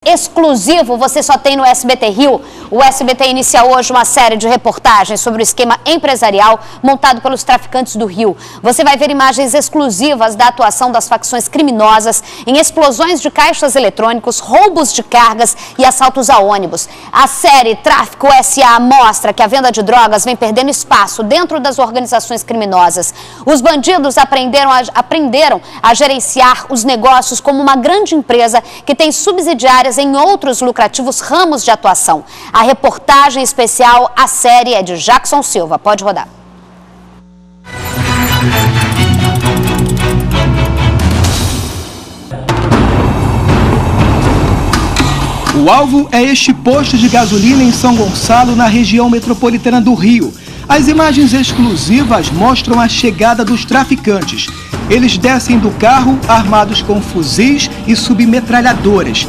Exclusivo você só tem no SBT Rio. O SBT inicia hoje uma série de reportagens sobre o esquema empresarial montado pelos traficantes do Rio. Você vai ver imagens exclusivas da atuação das facções criminosas em explosões de caixas eletrônicos, roubos de cargas e assaltos a ônibus. A série Tráfico S.A. mostra que a venda de drogas vem perdendo espaço dentro das organizações criminosas. Os bandidos aprenderam a gerenciar os negócios como uma grande empresa que tem subsidiárias em outros lucrativos ramos de atuação. A reportagem especial, a série é de Jackson Silva. Pode rodar. O alvo é este posto de gasolina em São Gonçalo, na região metropolitana do Rio. As imagens exclusivas mostram a chegada dos traficantes. Eles descem do carro armados com fuzis e submetralhadoras.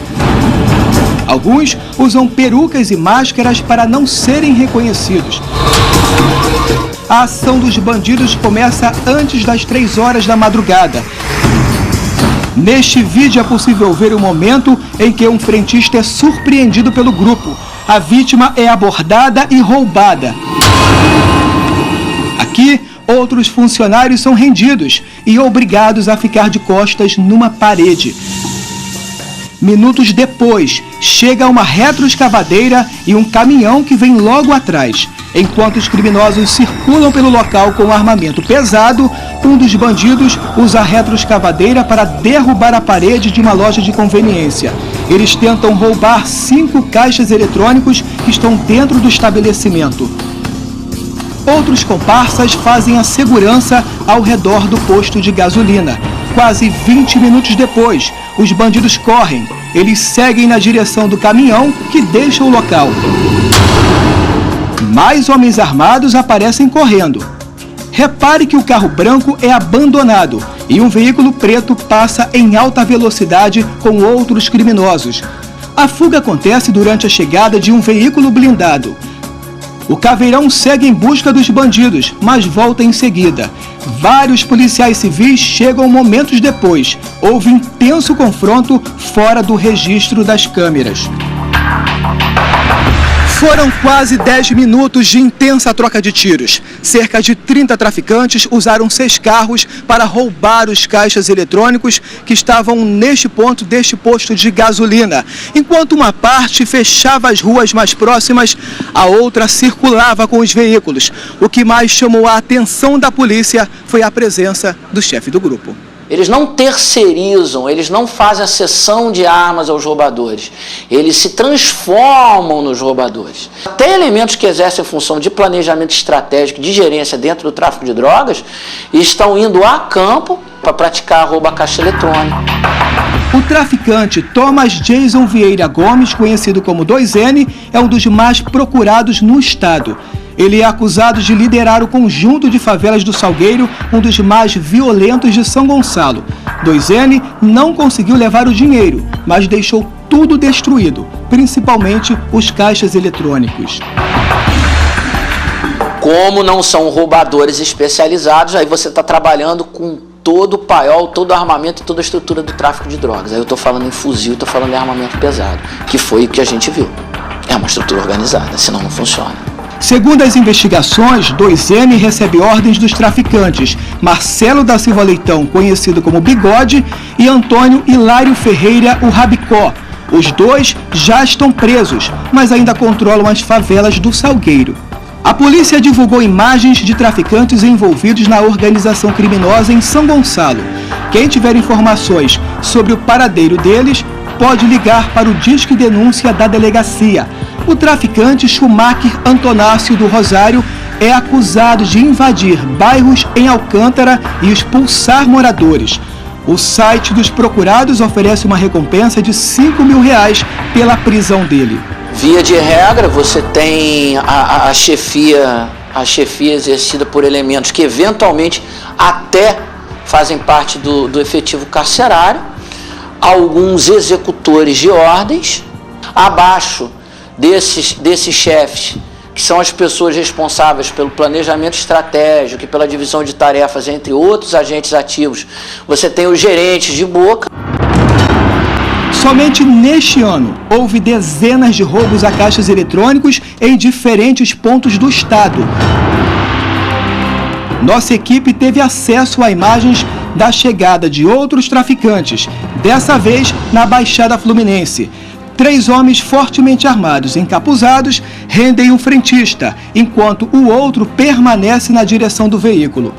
Alguns usam perucas e máscaras para não serem reconhecidos. A ação dos bandidos começa antes das 3 horas da madrugada. Neste vídeo é possível ver o momento em que um frentista é surpreendido pelo grupo. A vítima é abordada e roubada. Aqui, outros funcionários são rendidos e obrigados a ficar de costas numa parede. Minutos depois, chega uma retroescavadeira e um caminhão que vem logo atrás. Enquanto os criminosos circulam pelo local com armamento pesado, um dos bandidos usa a retroescavadeira para derrubar a parede de uma loja de conveniência. Eles tentam roubar 5 caixas eletrônicos que estão dentro do estabelecimento. Outros comparsas fazem a segurança ao redor do posto de gasolina. Quase 20 minutos depois, os bandidos correm. Eles seguem na direção do caminhão que deixa o local. Mais homens armados aparecem correndo. Repare que o carro branco é abandonado e um veículo preto passa em alta velocidade com outros criminosos. A fuga acontece durante a chegada de um veículo blindado. O caveirão segue em busca dos bandidos, mas volta em seguida. Vários policiais civis chegam momentos depois. Houve intenso confronto fora do registro das câmeras. Foram quase 10 minutos de intensa troca de tiros. Cerca de 30 traficantes usaram 6 carros para roubar os caixas eletrônicos que estavam neste ponto deste posto de gasolina. Enquanto uma parte fechava as ruas mais próximas, a outra circulava com os veículos. O que mais chamou a atenção da polícia foi a presença do chefe do grupo. Eles não terceirizam, eles não fazem a cessão de armas aos roubadores. Eles se transformam nos roubadores. Até elementos que exercem a função de planejamento estratégico, de gerência dentro do tráfico de drogas, estão indo a campo para praticar roubo a caixa eletrônica. O traficante Thomas Jason Vieira Gomes, conhecido como 2N, é um dos mais procurados no estado. Ele é acusado de liderar o conjunto de favelas do Salgueiro, um dos mais violentos de São Gonçalo. 2N não conseguiu levar o dinheiro, mas deixou tudo destruído, principalmente os caixas eletrônicos. Como não são roubadores especializados, aí você está trabalhando com todo o paiol, todo o armamento e toda a estrutura do tráfico de drogas. Aí eu estou falando em fuzil, estou falando em armamento pesado, que foi o que a gente viu. É uma estrutura organizada, senão não funciona. Segundo as investigações, 2N recebe ordens dos traficantes Marcelo da Silva Leitão, conhecido como Bigode, e Antônio Hilário Ferreira, o Rabicó. Os dois já estão presos, mas ainda controlam as favelas do Salgueiro. A polícia divulgou imagens de traficantes envolvidos na organização criminosa em São Gonçalo. Quem tiver informações sobre o paradeiro deles, pode ligar para o Disque Denúncia da delegacia. O traficante Schumacher Antonácio do Rosário é acusado de invadir bairros em Alcântara e expulsar moradores. O site dos procurados oferece uma recompensa de R$5 mil pela prisão dele. Via de regra, você tem a chefia exercida por elementos que eventualmente até fazem parte do efetivo carcerário, alguns executores de ordens, abaixo desses chefes, que são as pessoas responsáveis pelo planejamento estratégico e pela divisão de tarefas entre outros agentes ativos. Você tem os gerentes de boca. Somente neste ano, houve dezenas de roubos a caixas eletrônicos em diferentes pontos do estado. Nossa equipe teve acesso a imagens da chegada de outros traficantes, dessa vez na Baixada Fluminense. 3 homens fortemente armados, encapuzados, rendem um frentista, enquanto o outro permanece na direção do veículo.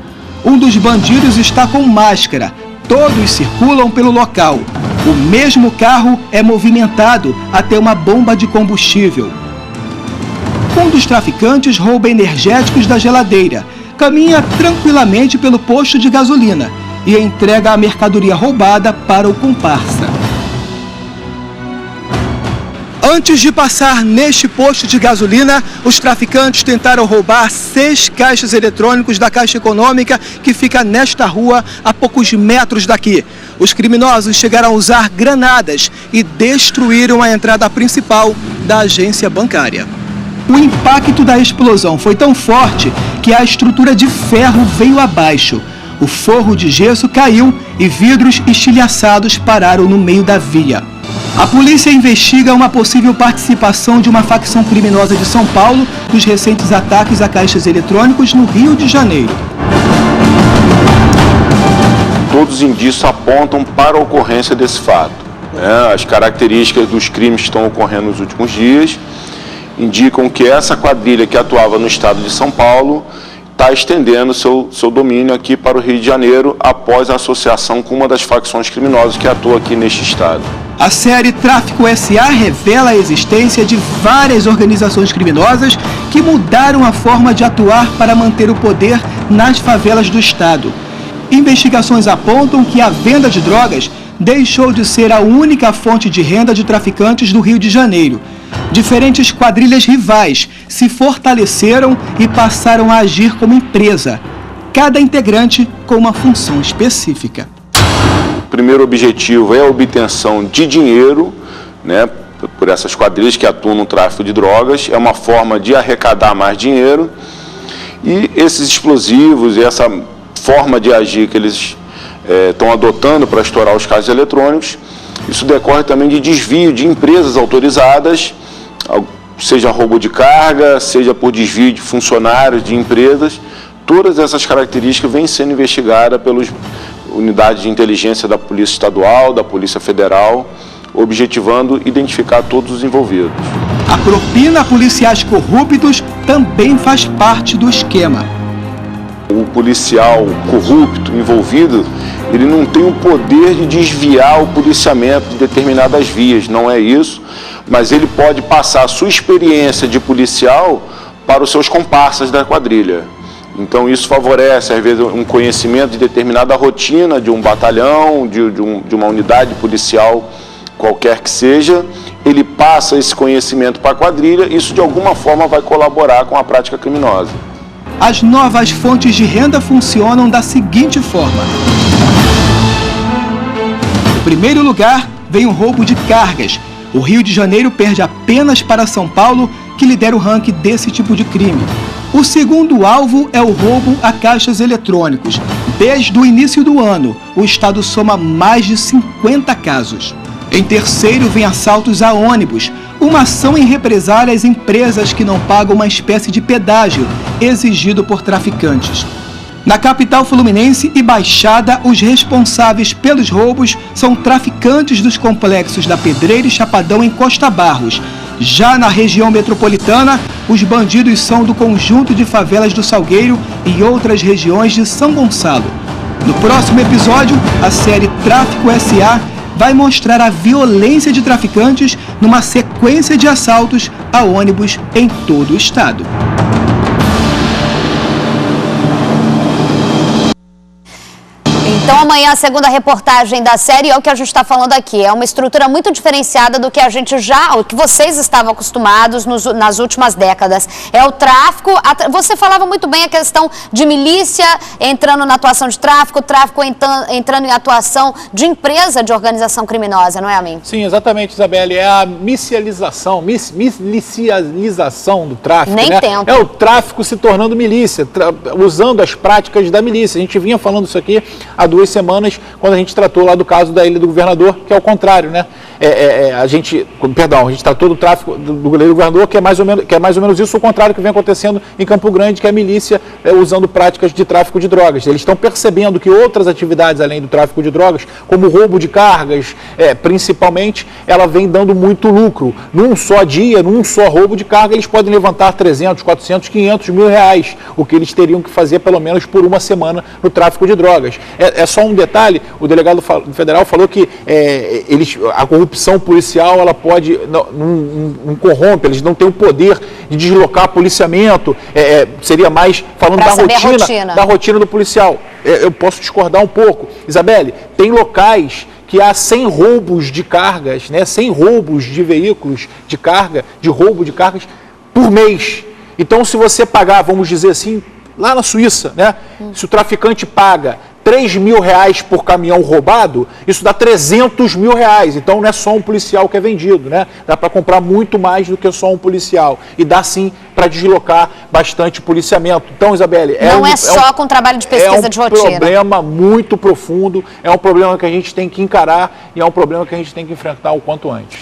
Um dos bandidos está com máscara. Todos circulam pelo local. O mesmo carro é movimentado até uma bomba de combustível. Um dos traficantes rouba energéticos da geladeira, caminha tranquilamente pelo posto de gasolina e entrega a mercadoria roubada para o comparsa. Antes de passar neste posto de gasolina, os traficantes tentaram roubar 6 caixas eletrônicos da Caixa Econômica, que fica nesta rua, a poucos metros daqui. Os criminosos chegaram a usar granadas e destruíram a entrada principal da agência bancária. O impacto da explosão foi tão forte que a estrutura de ferro veio abaixo. O forro de gesso caiu e vidros estilhaçados pararam no meio da via. A polícia investiga uma possível participação de uma facção criminosa de São Paulo nos recentes ataques a caixas eletrônicos no Rio de Janeiro. Todos os indícios apontam para a ocorrência desse fato. As características dos crimes que estão ocorrendo nos últimos dias indicam que essa quadrilha que atuava no estado de São Paulo está estendendo seu domínio aqui para o Rio de Janeiro após a associação com uma das facções criminosas que atua aqui neste estado. A série Tráfico S.A. revela a existência de várias organizações criminosas que mudaram a forma de atuar para manter o poder nas favelas do estado. Investigações apontam que a venda de drogas deixou de ser a única fonte de renda de traficantes do Rio de Janeiro. Diferentes quadrilhas rivais se fortaleceram e passaram a agir como empresa, cada integrante com uma função específica. O primeiro objetivo é a obtenção de dinheiro, por essas quadrilhas que atuam no tráfico de drogas. É uma forma de arrecadar mais dinheiro. E esses explosivos e essa forma de agir que eles estão adotando para estourar os caixas eletrônicos, isso decorre também de desvio de empresas autorizadas, seja roubo de carga, seja por desvio de funcionários de empresas. Todas essas características vêm sendo investigadas pelas unidades de inteligência da Polícia Estadual, da Polícia Federal, objetivando identificar todos os envolvidos. A propina a policiais corruptos também faz parte do esquema. O policial corrupto envolvido, ele não tem o poder de desviar o policiamento de determinadas vias, não é isso, mas ele pode passar a sua experiência de policial para os seus comparsas da quadrilha. Então isso favorece, às vezes, um conhecimento de determinada rotina de um batalhão, de uma unidade policial, qualquer que seja. Ele passa esse conhecimento para a quadrilha, isso de alguma forma vai colaborar com a prática criminosa. As novas fontes de renda funcionam da seguinte forma. Em primeiro lugar, vem o roubo de cargas. O Rio de Janeiro perde apenas para São Paulo, que lidera o ranking desse tipo de crime. O segundo alvo é o roubo a caixas eletrônicos. Desde o início do ano, o estado soma mais de 50 casos. Em terceiro, vem assaltos a ônibus, uma ação em represália às empresas que não pagam uma espécie de pedágio exigido por traficantes. Na capital fluminense e Baixada, os responsáveis pelos roubos são traficantes dos complexos da Pedreira e Chapadão em Costa Barros. Já na região metropolitana, os bandidos são do conjunto de favelas do Salgueiro e outras regiões de São Gonçalo. No próximo episódio, a série Tráfico S.A. vai mostrar a violência de traficantes numa sequência de assaltos a ônibus em todo o estado. Então amanhã a segunda reportagem da série é o que a gente está falando aqui. É uma estrutura muito diferenciada do que a gente o que vocês estavam acostumados nas últimas décadas. É o tráfico, você falava muito bem a questão de milícia entrando na atuação de tráfico entrando em atuação de empresa de organização criminosa, não é, Amin? Sim, exatamente, Isabelle. É a milicialização do tráfico. Nem né? tento. É o tráfico se tornando milícia, usando as práticas da milícia. A gente vinha falando isso aqui há 2 semanas, quando a gente tratou lá do caso da Ilha do Governador, que é o contrário, né? a gente tratou do tráfico do goleiro governador, que é mais ou menos isso, o contrário que vem acontecendo em Campo Grande, que é a milícia usando práticas de tráfico de drogas. Eles estão percebendo que outras atividades, além do tráfico de drogas, como roubo de cargas, principalmente, ela vem dando muito lucro. Num só dia, num só roubo de carga, eles podem levantar 300, 400, 500 mil reais, o que eles teriam que fazer pelo menos por uma semana no tráfico de drogas. É só um detalhe, o delegado federal falou que a corrupção policial, ela pode, não corrompe, eles não têm o poder de deslocar policiamento, seria mais falando da rotina do policial. Eu posso discordar um pouco. Isabelle, tem locais que há 100 roubos de cargas, 100 roubos de veículos de carga, de roubo de cargas por mês. Então, se você pagar, vamos dizer assim, lá na Suíça, se o traficante paga 3 mil reais por caminhão roubado, isso dá 300 mil reais. Então não é só um policial que é vendido, Dá para comprar muito mais do que só um policial. E dá sim para deslocar bastante policiamento. Então, Isabelle... Não é só com trabalho de pesquisa de rotina. É um problema muito profundo, é um problema que a gente tem que encarar e é um problema que a gente tem que enfrentar o quanto antes.